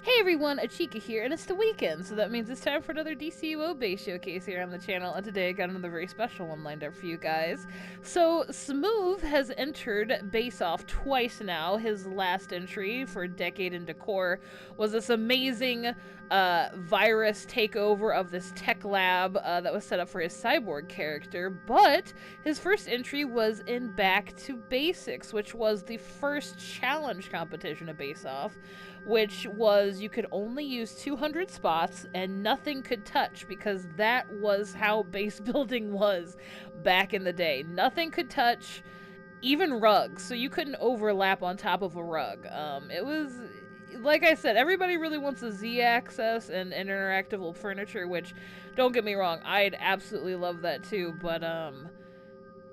Hey everyone, Achikah here, and it's the weekend, so that means it's time for another DCUO base showcase here on the channel, and today I got another very special one lined up for you guys. So, Smoove has entered Base Off twice now. His last entry for Decade in Decor was this amazing virus takeover of this tech lab that was set up for his cyborg character, but his first entry was in Back to Basics, which was the first challenge competition of Base Off, which was you could only use 200 spots and nothing could touch, because that was how base building was back in the day. Nothing could touch, even rugs, so you couldn't overlap on top of a rug. It was, like I said, everybody really wants a Z-axis and interactable furniture, which, don't get me wrong, I'd absolutely love that too, but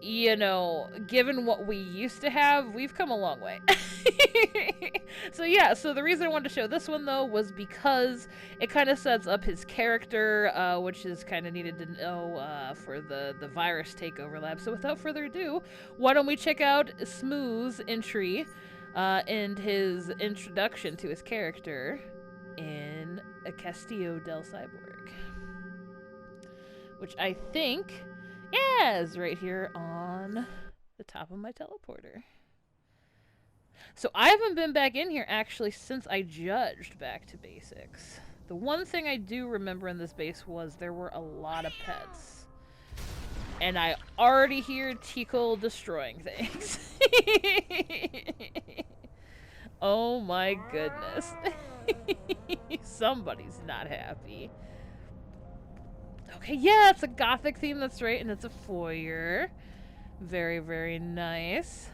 you know, given what we used to have, we've come a long way. So yeah, so the reason I wanted to show this one though was because it kind of sets up his character, which is kind of needed to know for the virus takeover lab. So without further ado, why don't we check out Smoove's entry and his introduction to his character in a Castillo del Cyborg, which I think is right here on the top of my teleporter. So I haven't been back in here actually since I judged Back to Basics. The one thing I do remember in this base was there were a lot of pets. And I already hear Tickle destroying things. Oh my goodness. Somebody's not happy. Okay, yeah, it's a gothic theme, that's right, and it's a foyer. Very, very nice.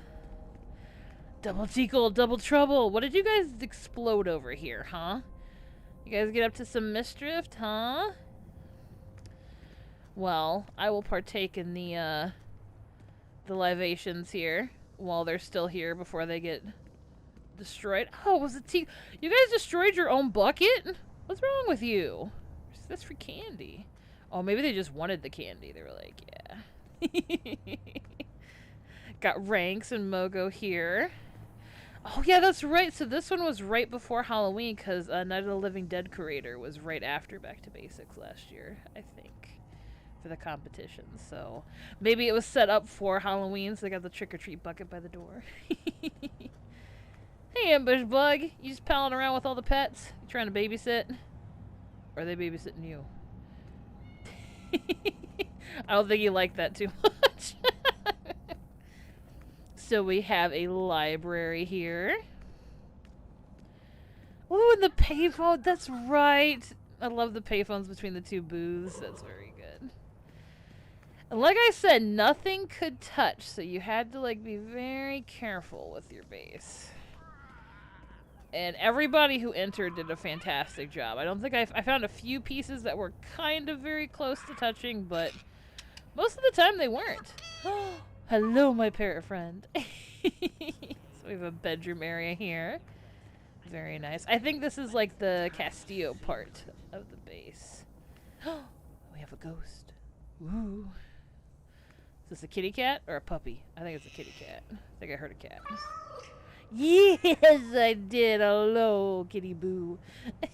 Double Tickle, double trouble. What did you guys explode over here, huh? You guys get up to some mischief, huh? Well, I will partake in the libations here while they're still here before they get destroyed. Oh, was it Tickle? You guys destroyed your own bucket? What's wrong with you? That's for candy. Oh, maybe they just wanted the candy. They were like, yeah. Got Ranks and Mogo here. Oh, yeah, that's right. So this one was right before Halloween, because Night of the Living Dead Curator was right after Back to Basics last year, I think, for the competition. So maybe it was set up for Halloween, so they got the trick-or-treat bucket by the door. Hey, Ambush Bug. You just palling around with all the pets? You trying to babysit? Or are they babysitting you? I don't think you like that too much. So we have a library here. Oh, and the payphone. That's right. I love the payphones between the two booths. That's very good. And like I said, nothing could touch, so you had to like be very careful with your base. And everybody who entered did a fantastic job. I don't think I found a few pieces that were kind of very close to touching, but most of the time they weren't. Hello, my parrot friend. So we have a bedroom area here. Very nice. I think this is like the Castillo part of the base. We have a ghost. Ooh. Is this a kitty cat or a puppy? I think it's a kitty cat. I think I heard a cat. Yes, I did. Hello, kitty boo. Let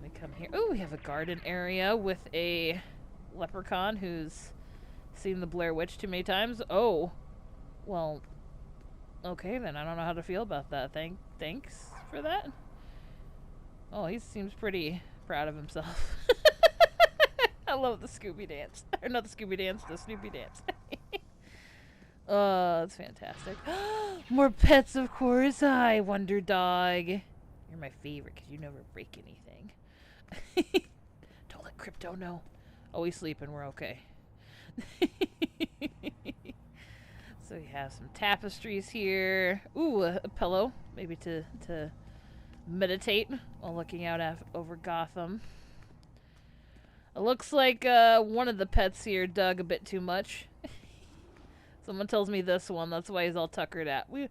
me come here. Oh, we have a garden area with a leprechaun who's seen the Blair Witch too many times. Oh, well, okay then. I don't know how to feel about that. Thanks for that. Oh, he seems pretty proud of himself. I love the Scooby dance. Or not the Scooby dance, the Snoopy dance. Oh, that's fantastic. More pets, of course. Hi, Wonder Dog. You're my favorite because you never break anything. Don't let Crypto know. Oh, he's sleeping. We're okay. So we have some tapestries here. Ooh, a pillow. Maybe to meditate while looking out over Gotham. It looks like one of the pets here dug a bit too much. Someone tells me this one. That's why he's all tuckered out. You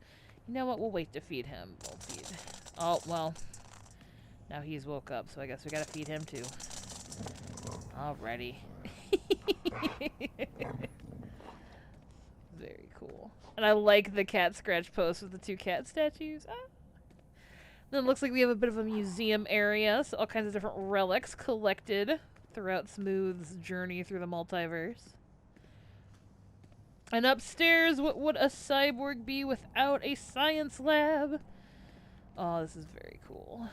know what? We'll wait to feed him. We'll feed. Oh, well. Now he's woke up, so I guess we gotta feed him too. Alrighty. Very cool. And I like the cat scratch post with the 2 cat statues. Ah. Then it looks like we have a bit of a museum area, so all kinds of different relics collected throughout Smoove's journey through the multiverse. And upstairs, what would a cyborg be without a science lab? Oh, this is very cool.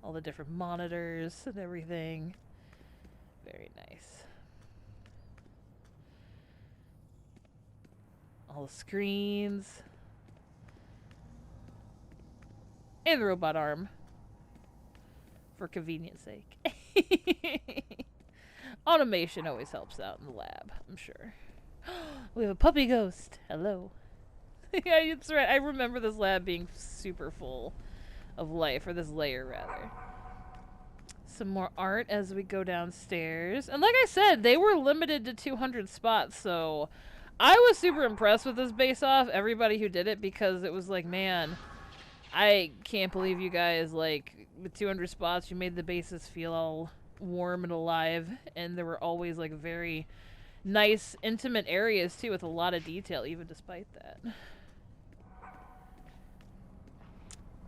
All the different monitors and everything. Very nice. All the screens. And the robot arm. For convenience sake. Automation always helps out in the lab, I'm sure. We have a puppy ghost. Hello. Yeah, it's right. I remember this lab being super full of life, or this layer rather. Some more art as we go downstairs. And like I said, they were limited to 200 spots, so I was super impressed with this base off, everybody who did it, because it was like, man, I can't believe you guys, like, with 200 spots, you made the bases feel all warm and alive, and there were always, like, very nice, intimate areas, too, with a lot of detail, even despite that.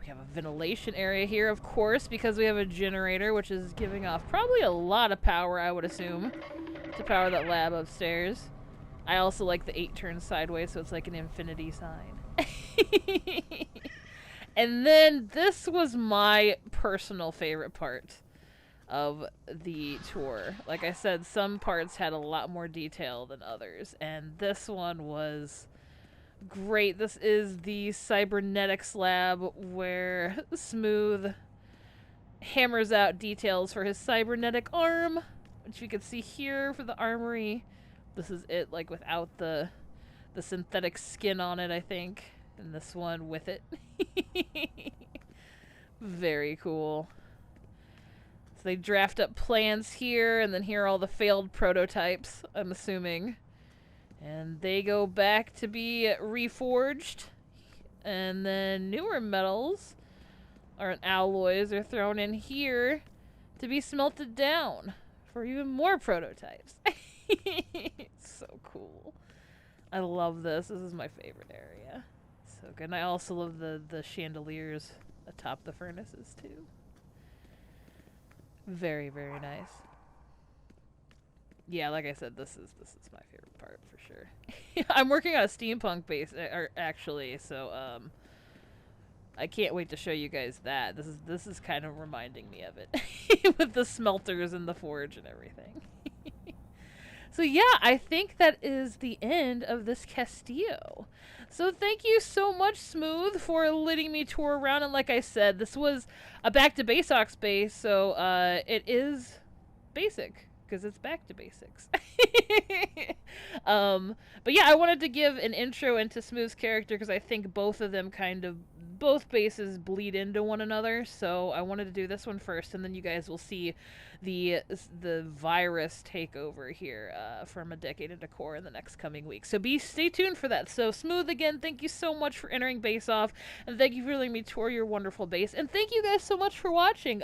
We have a ventilation area here, of course, because we have a generator, which is giving off probably a lot of power, I would assume, to power that lab upstairs. I also like the 8 turns sideways, so it's like an infinity sign. And then this was my personal favorite part of the tour. Like I said, some parts had a lot more detail than others, and this one was great. This is the cybernetics lab where Smoove hammers out details for his cybernetic arm, which you can see here for the armory. This is it, like, without the synthetic skin on it, I think. And this one with it. Very cool. So they draft up plans here, and then here are all the failed prototypes, I'm assuming. And they go back to be reforged. And then newer metals, or alloys, are thrown in here to be smelted down for even more prototypes. So cool. I love this. This is my favorite area. So good. And I also love the chandeliers atop the furnaces too. Very, very nice. Yeah, like I said, this is my favorite part for sure. I'm working on a steampunk base actually, so I can't wait to show you guys that. This is kind of reminding me of it with the smelters and the forge and everything. So yeah, I think that is the end of this Castillo. So thank you so much, Smoove, for letting me tour around. And like I said, this was a back to basics base, so it is basic because it's back to basics. But yeah, I wanted to give an intro into Smoove's character because I think both of them both bases bleed into one another, so I wanted to do this one first, and then you guys will see the virus takeover here from A Decade into Core in the next coming week. So stay tuned for that. So Smoove, again, thank you so much for entering Base Off, and thank you for letting me tour your wonderful base, and thank you guys so much for watching.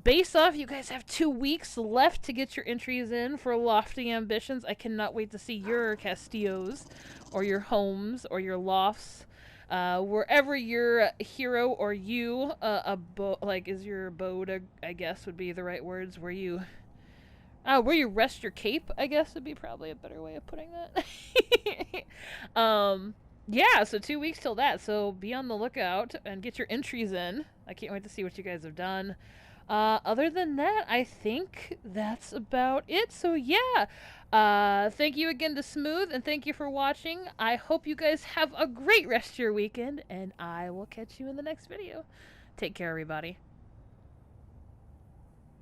Base Off, you guys have 2 weeks left to get your entries in for lofty ambitions. I cannot wait to see your Castillos, or your homes, or your lofts. Wherever your hero or you, is your abode, I guess would be the right words, where you rest your cape, I guess would be probably a better way of putting that. Yeah, so 2 weeks till that, so be on the lookout and get your entries in. I can't wait to see what you guys have done. Other than that, I think that's about it. So yeah, thank you again to Smoove, and thank you for watching. I hope you guys have a great rest of your weekend, and I will catch you in the next video. Take care, everybody.